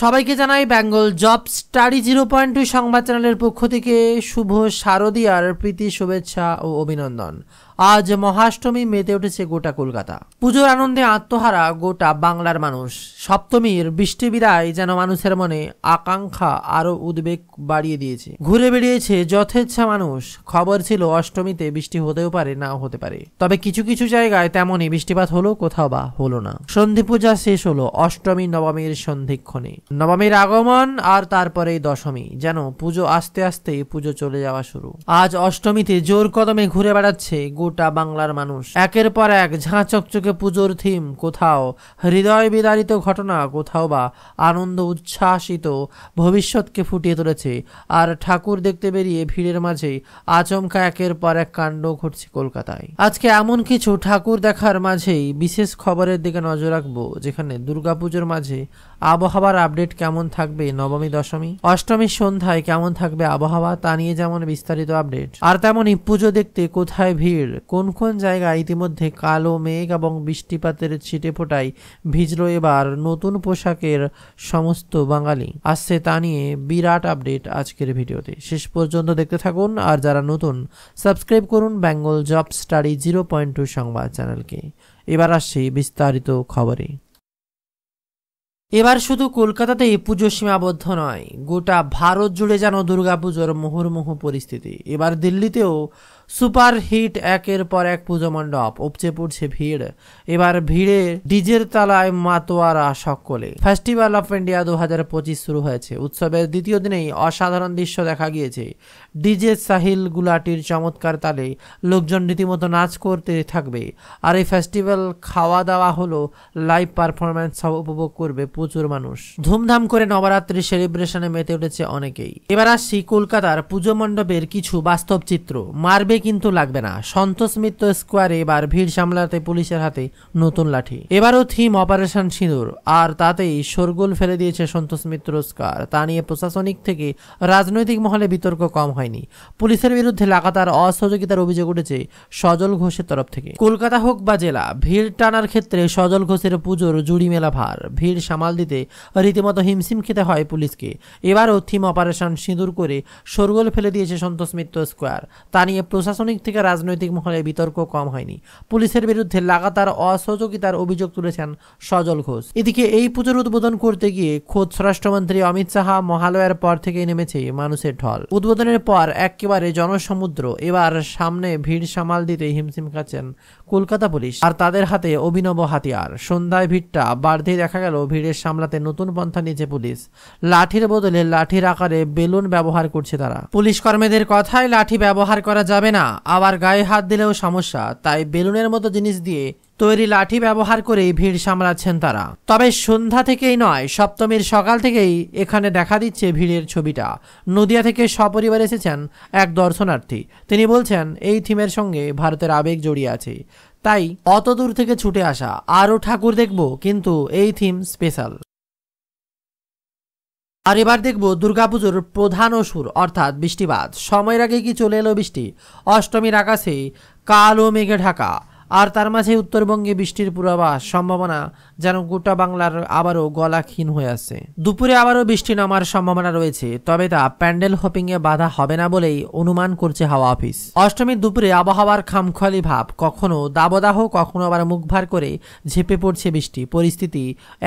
সবাইকে জানাই Bengal job study 0.2 সংবাদ চ্যানেলের পক্ষ থেকে শুভ শারদীয়ার প্রীতি শুভেচ্ছা ও অভিনন্দন। আজ মহাষ্টমী মেতে উঠেছে গোটা কলকাতা। পুজোর আনন্দে আত্মহারা গোটা বাংলার মানুষ। সপ্তমীর বৃষ্টি বিদায় যেন মানুষের মনে আকাঙ্ক্ষা আরো উদ্বেগ বাড়িয়ে দিয়েছে। ঘুরে বেরিয়েছে যথেচ্ছা মানুষ। খবর ছিল অষ্টমীতে বৃষ্টি হতেও পারে, নাও হতে পারে, তবে কিছু কিছু জায়গায় তেমনই বৃষ্টিপাত হলো, কোথাও বা হলো না। সন্ধি পূজা শেষ হলো অষ্টমী নবমীর সন্ধিক্ষণে। নবমীর আগমন আর তারপরেই দশমী, যেন পুজো আস্তে আস্তে পুজো চলে যাওয়া শুরু। আজ অষ্টমীতে জোর কদমে ঘুরে বেড়াচ্ছে গোটা বাংলার মানুষ। একের পর এক ঝাঁ চকচকে পুজোর থিম, কোথাও হৃদয় বিদারিত ঘটনা, কোথাও বা আনন্দ উচ্ছ্বাসিত ভবিষ্যৎকে ফুটিয়ে তুলেছে। আর ঠাকুর দেখতে বেরিয়ে ভিড়ের মাঝে আচমকা একের পর এক কাণ্ড ঘটছে কলকাতায়। আজকে এমন কিছু ঠাকুর দেখার মাঝেই বিশেষ খবরের দিকে নজর রাখবো, যেখানে দুর্গাপুজোর মাঝে আবহাওয়ার আপডেট কেমন থাকবে, নবমী দশমী অষ্টমীর সন্ধ্যায় কেমন থাকবে আবহাওয়া, তা নিয়ে যেমন বিস্তারিত আপডেট, আর তেমনই পুজো দেখতে কোথায় ভিড়, কোন কোন জায়গায় ইতিমধ্যে কালো মেঘ এবং বৃষ্টিপাতের ছিটে ফোটায় ভিজল এবার নতুন পোশাকের সমস্ত বাঙালি। আসছে তা নিয়ে বিরাট আপডেট আজকের ভিডিওতে। শেষ পর্যন্ত দেখতে থাকুন, আর যারা নতুন সাবস্ক্রাইব করুন বেঙ্গল জব স্টাডি 0.2 সংবাদ চ্যানেলকে। এবার আসছে বিস্তারিত খবরে। এবার শুধু কলকাতাতেই পুজো সীমাবদ্ধ নয়, গোটা ভারত জুড়ে যেন দুর্গাপুজোর মুহুর্মুহু পরিস্থিতি। এবার দিল্লিতেও সুপার হিট একের পর এক পুজো মণ্ডপ, উপচে পড়ছে ভিড়। এবার ভিড়ে ডিজের তালায় মাতোয়ারা সকলে। ফেস্টিভ্যাল অফ ইন্ডিয়া 2025 শুরু হয়েছে। উৎসবের দ্বিতীয় দিনেই অসাধারণ দৃশ্য দেখা গিয়েছে। ডিজে সাহিল গুলাটির চমৎকার তালে লোকজন রীতিমতো নাচ করতে থাকবে। আর এই ফেস্টিভ্যাল খাওয়া দাওয়া হলো লাইভ পারফরম্যান্স সব উপভোগ করবে প্রচুর মানুষ। ধুমধাম করে নবরাত্রি সেলিব্রেশনে মেতে উঠেছে অনেকেই। এবার আসছি কলকাতার পুজো মণ্ডপের কিছু বাস্তব চিত্র। মারবে কিন্তু লাগবে না। সন্তোষ মিত্র স্কোয়ারে এবার ভিড় সামলাতে পুলিশের হাতে নতুন লাঠি। এবারও থিম অপারেশন সিঁদুর, আর তাতেই শোরগোল ফেলে দিয়েছে সন্তোষ মিত্র স্কোয়ার। তা নিয়ে প্রশাসনিক থেকে রাজনৈতিক মহলে বিতর্ক কম হয়নি। পুলিশের বিরুদ্ধে লাগাতার অসহযোগিতার অভিযোগ উঠেছে সজল ঘোষের তরফ থেকে। কলকাতা হোক বা জেলা, ভিড় টানার ক্ষেত্রে সজল ঘোষের পুজোর জুড়ি মেলা ভার। ভিড় সামাল দিতে রীতিমতো হিমশিম খেতে হয় পুলিশকে। এবারও থিম অপারেশন সিঁদুর করে শোরগোল ফেলে দিয়েছে সন্তোষ মিত্র স্কোয়ার। তা নিয়ে প্রশাসনিক থেকে রাজনৈতিক মহলে বিতর্ক কম হয়নি। পুলিশের বিরুদ্ধে লাগাতার অসহযোগিতার অভিযোগ তুলেছেন সজল ঘোষ। এদিকে এই পুজোর উদ্বোধন করতে গিয়ে খোদ স্বরাষ্ট্রমন্ত্রী অমিত শাহ মহালয়ার পর থেকে নেমেছে মানুষের ঢল। উদ্বোধনের পর একেবারে জনসমুদ্র। এবার সামনে ভিড় সামাল দিতে হিমশিম খাচ্ছেন কলকাতা পুলিশ, আর তাদের হাতে অভিনব হাতিয়ার। সন্ধ্যায় ভিড়টা বাড়তে দেখা গেল। ভিড়ের সামলাতে নতুন পন্থা নিয়েছে পুলিশ। লাঠির বদলে লাঠির আকারে বেলুন ব্যবহার করছে তারা। পুলিশ কর্মীদের কথায় লাঠি ব্যবহার করা যাবে না, আবার গায়ে হাত দিলেও সমস্যা, তাই বেলুনের মতো জিনিস দিয়ে তৈরি লাঠি ব্যবহার করেই ভিড় সামলাচ্ছেন তারা। তবে সন্ধ্যা থেকেই নয়, সপ্তমীর সকাল থেকেই এখানে দেখা দিচ্ছে ভিড়ের ছবিটা। নদিয়া থেকে সপরিবার এসেছেন এক দর্শনার্থী। তিনি বলছেন এই থিমের সঙ্গে ভারতের আবেগ জড়িয়ে আছে, তাই অত দূর থেকে ছুটে আসা। আরও ঠাকুর দেখব, কিন্তু এই থিম স্পেশাল। আর এবার দেখব দুর্গাপুজোর প্রধান অসুর, অর্থাৎ বৃষ্টিপাত। সময়ের আগে কি চলে এলো বৃষ্টি? অষ্টমীর আকাশে কালো মেঘে ঢাকা, আর তার মাঝে উত্তরবঙ্গে বৃষ্টির পূর্বাভাস। সম্ভাবনা যেন গোটা বাংলার আবারও গলা ক্ষীণ হয়ে আসছে। দুপুরে আবারও বৃষ্টি নামার সম্ভাবনা রয়েছে, তবে তা প্যান্ডেল হপিং এ বাধা হবে না বলেই অনুমান করছে হাওয়া অফিস। অষ্টমীর দুপুরে আবহাওয়ার খামখোয়ালি ভাব, কখনো দাবদাহ, কখনো আবার মুখ ভার করে ঝেপে পড়ছে বৃষ্টি। পরিস্থিতি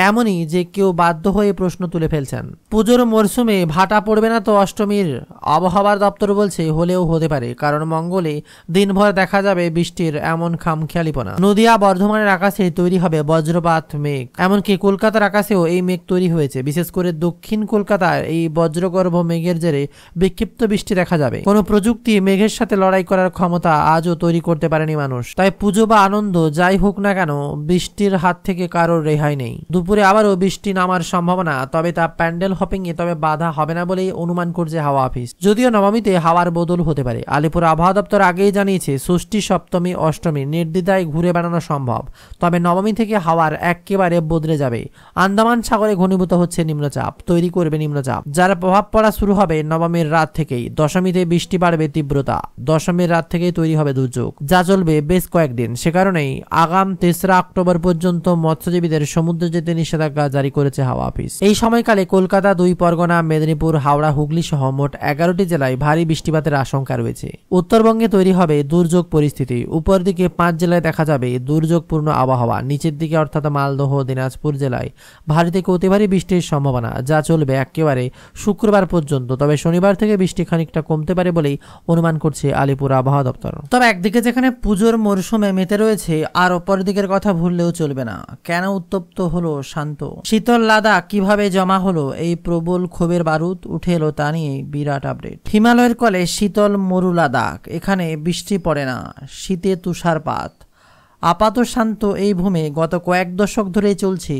এমনই যে কেউ বাধ্য হয়ে প্রশ্ন তুলে ফেলছেন, পুজোর মরশুমে ভাটা পড়বে না তো অষ্টমীর? আবহাওয়ার দপ্তর বলছে হলেও হতে পারে, কারণ মঙ্গলে দিনভর দেখা যাবে বৃষ্টির এমন খামখেয়ালিপনা। নদিয়া বর্ধমানের আকাশে তৈরি হবে বজ্রপাত মেঘ। এমনকি কলকাতার আকাশেও এই মেঘ তৈরি হয়েছে। বিশেষ করে দক্ষিণ কলকাতার এই বজ্রগর্ভ মেঘের জেরে বিক্ষিপ্ত বৃষ্টি দেখা যাবে। কোনো প্রযুক্তি মেঘের সাথে লড়াই করার ক্ষমতা আজও তৈরি করতে পারেনি মানুষ। তাই পুজো বা আনন্দ যাই হোক না কেন, বৃষ্টির হাত থেকে কারোর রেহাই নেই। দুপুরে আবারও বৃষ্টি নামার সম্ভাবনা, তবে তা প্যান্ডেল হপিং এ তবে বাধা হবে না বলেই অনুমান করছে হাওয়া অফিস। যদিও নবমীতে হাওয়ার বদল হতে পারে। আলিপুর আবহাওয়া দপ্তর আগেই জানিয়েছে ষষ্ঠী, সপ্তমী, অষ্টমী নির্দিষ্ট নির্দ্বিধায় ঘুরে বেড়ানো সম্ভব, তবে নবমী থেকে হাওয়ার একেবারে বদলে যাবে। আন্দামান সাগরে ঘনীভূত হচ্ছে নিম্নচাপ, তৈরি করবে নিম্নচাপ, যার প্রভাব পড়া শুরু হবে নবমীর রাত থেকেই। দশমীতে বৃষ্টি বাড়বে তীব্রতা, দশমীর রাত থেকেই তৈরি হবে দুর্যোগ, যা চলবে বেশ কয়েকদিন। সে কারণেই আগাম 3রা অক্টোবর পর্যন্ত মৎস্যজীবীদের সমুদ্রে যেতে নিষেধাজ্ঞা জারি করেছে হাওয়া অফিস। এই সময়কালে কলকাতা, 2 পরগনা, মেদিনীপুর, হাওড়া, হুগলি সহ মোট 11টি জেলায় ভারী বৃষ্টিপাতের আশঙ্কা রয়েছে। উত্তরবঙ্গে তৈরি হবে দুর্যোগ পরিস্থিতি। উপর দিকে 5 জেলায় দেখা যাবে দুর্যোগপূর্ণ আবহাওয়া, নিচের দিকে অর্থাৎ মালদহ, দিনাজপুর জেলায় ভারী থেকে অতি ভারী বৃষ্টির সম্ভাবনা, যা চলবে একেবারে শুক্রবার পর্যন্ত। তবে শনিবার থেকে বৃষ্টি খানিকটা কমতে পারে বলেই অনুমান করছে আলিপুর আবহাওয়া দপ্তর। তবে একদিকে যেখানে পুজোর মরশুমে মেতে রয়েছে, আর অপর দিকের কথা ভুললেও চলবে না। কেন উত্তপ্ত হলো শান্ত? শীতল লাদাখ কিভাবে জমা হলো এই প্রবল ক্ষোভের বারুদ? উঠে এলো তা নিয়ে বিরাট আপডেট। হিমালয়ের কোলে শীতল মরু লাদাখ, এখানে বৃষ্টি পড়ে না, শীতে তুষারপাত। আপাত শান্ত এই ভূমে গত কয়েক দশক ধরেই চলছে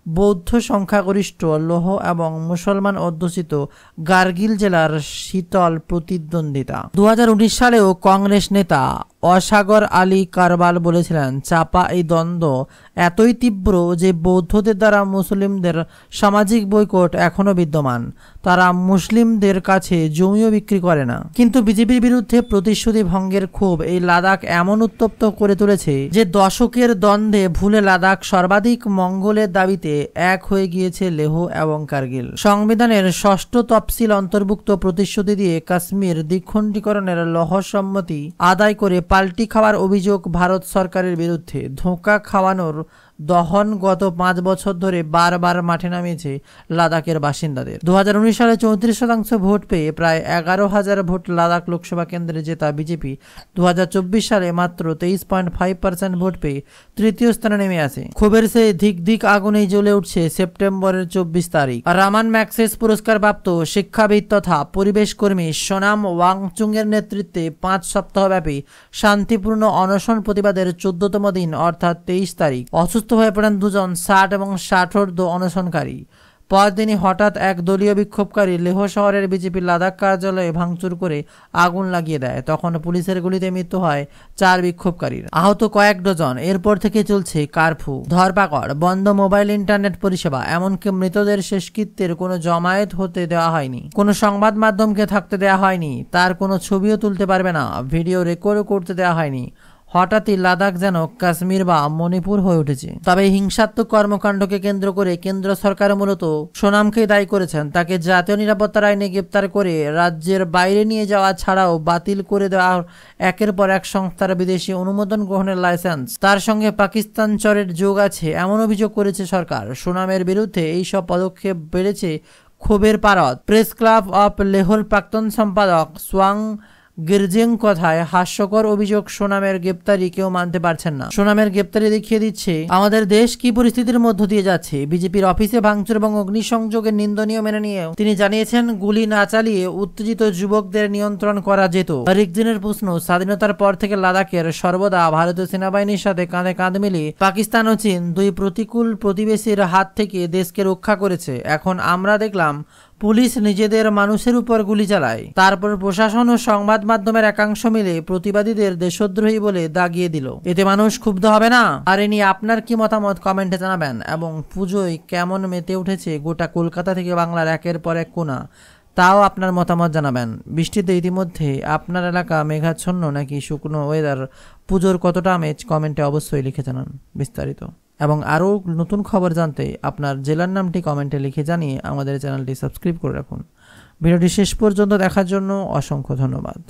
বৌদ্ধ সংখ্যাগরিষ্ঠ লৌহ এবং মুসলমান অধ্যুষিত কার্গিল জেলার শীতল প্রতিদ্বন্দ্বিতা। 2019 সালেও কংগ্রেস নেতা অসাগর আলী কারবাল বলেছিলেন, চাপা এই দ্বন্দ্ব এতই তীব্র যে বৌদ্ধদের দ্বারা মুসলিমদের সামাজিক বয়কট এখনো বিদ্যমান। তারা মুসলিমদের কাছে জমিও বিক্রি করে না। কিন্তু বিজেপির বিরুদ্ধে প্রতিশ্রুতি ভঙ্গের ক্ষোভ এই লাদাখ এমন উত্তপ্ত করে তুলেছে যে দশকের দ্বন্দ্বে ভুলে লাদাখ সর্বাধিক মঙ্গলের দাবিতে এক হয়ে গিয়েছে লেহ এবং কার্গিল। সংবিধানের 6ষ্ঠ তফসিল অন্তর্ভুক্ত প্রতিশ্রুতি দিয়ে কাশ্মীর দ্বিখণ্ডীকরণের লহসম্মতি আদায় করে পাল্টি খাওয়ার অভিযোগ ভারত সরকারের বিরুদ্ধে। ধোঁকা খাওয়ানোর দহন গত 5 বছর ধরে বারবার মাঠে নামিয়েছে লাদাখের বাসিন্দাদের। 2019 সালে 34% ভোট পেয়ে প্রায় 11,000 ভোট লাদাখ লোকসভা কেন্দ্রে জেতা বিজেপি 2024 সালে মাত্র 23.5% ভোট পেয়ে তৃতীয় স্থানে নেমে আসে। ক্ষোভের সেই ধিক আগুনেই জ্বলে উঠছে সেপ্টেম্বরের 24 তারিখ। রামান ম্যাগসেস পুরস্কারপ্রাপ্ত শিক্ষাবিদ তথা পরিবেশ কর্মী সোনাম ওয়াংচুং এর নেতৃত্বে 5 সপ্তাহব্যাপী শান্তিপূর্ণ অনশন প্রতিবাদের 14তম দিন অর্থাৎ 23 তারিখ অসুস্থ হয়ে পড়েন 2 জন 60 এবং 60 অনশনকারী। পরদিনই হঠাৎ এক দলীয় বিক্ষোভকারী লেহ শহরের বিজেপি লাদাখ কার্যালয়ে ভাঙচুর করে আগুন লাগিয়ে দেয়। তখন পুলিশের গুলিতে মৃত্যু হয় 4 বিক্ষোভকারীর, আহত কয়েক ডজন। এরপর থেকে চলছে কারফিউ, ধরপাকড়, বন্ধ মোবাইল ইন্টারনেট পরিষেবা, এমনকি মৃতদের শেষকৃত্যের কোনো জমায়েত হতে দেওয়া হয়নি, কোনো সংবাদ মাধ্যমকে থাকতে দেওয়া হয়নি, তার কোনো ছবিও তুলতে পারবে না, ভিডিও রেকর্ডও করতে দেওয়া হয়নি। হঠাৎই লাদাখ যেন কাশ্মীর বা মণিপুর হয়ে উঠেছে। তবে হিংসাত্মক কর্মকাণ্ডকে কেন্দ্র করে কেন্দ্র সরকার মূলত সোনামকে দায়ী করেছেন। তাকে জাতীয় নিরাপত্তার আইনে গ্রেপ্তার করে রাজ্যের বাইরে নিয়ে যাওয়া ছাড়াও বাতিল করে দেওয়া একের পর এক সংস্থার বিদেশি অনুমোদন গ্রহণের লাইসেন্স। তার সঙ্গে পাকিস্তান চরের যোগ আছে এমন অভিযোগ করেছে সরকার। সোনামের বিরুদ্ধে এইসব পদক্ষেপ বেড়েছে ক্ষোভের পারদ। প্রেস ক্লাব অফ লেহর প্রাক্তন সম্পাদক সোয়াং গির্জেং কথায় হাস্যকর অভিযোগ, সোনামের গ্রেপ্তারি কেউ মানতে পারছেন না। সোনামের গ্রেপ্তারি দেখিয়ে দিচ্ছে আমাদের দেশ কি পরিস্থিতির মধ্য দিয়ে যাচ্ছে। বিজেপির অফিসে ভাঙচুর এবং অগ্নিসংযোগের নিন্দনীয় মেনে নিয়েও তিনি জানিয়েছেন, গুলি না চালিয়ে উত্তেজিত যুবকদের নিয়ন্ত্রণ করা যেত। রিকজিনের প্রশ্ন, স্বাধীনতার পর থেকে লাদাখের সর্বদা ভারতীয় সেনাবাহিনীর সাথে কাঁধে কাঁধ মিলিয়ে পাকিস্তান ও চীন 2 প্রতিকূল প্রতিবেশীর হাত থেকে দেশকে রক্ষা করেছে। এখন আমরা দেখলাম পুলিশ নিজেদের মানুষের উপর গুলি চালায়, তারপর প্রশাসন ও সংবাদ মাধ্যমের একাংশ মিলে প্রতিবাদীদের দেশদ্রোহী বলে দাগিয়ে দিল। এতে মানুষ ক্ষুব্ধ হবে না? আর এ নিয়ে আপনার কি মতামত কমেন্টে জানাবেন। এবং পুজোয় কেমন মেতে উঠেছে গোটা কলকাতা থেকে বাংলার একের পর এক কোণা, তাও আপনার মতামত জানাবেন। বৃষ্টিতে ইতিমধ্যে আপনার এলাকা মেঘাচ্ছন্ন নাকি শুকনো ওয়েদার, পুজোর কতটা আমেজ কমেন্টে অবশ্যই লিখে জানান বিস্তারিত। এবং আরও নতুন খবর জানতে আপনার জেলার নামটি কমেন্টে লিখে জানিয়ে আমাদের চ্যানেলটি সাবস্ক্রাইব করে রাখুন। ভিডিওটি শেষ পর্যন্ত দেখার জন্য অসংখ্য ধন্যবাদ।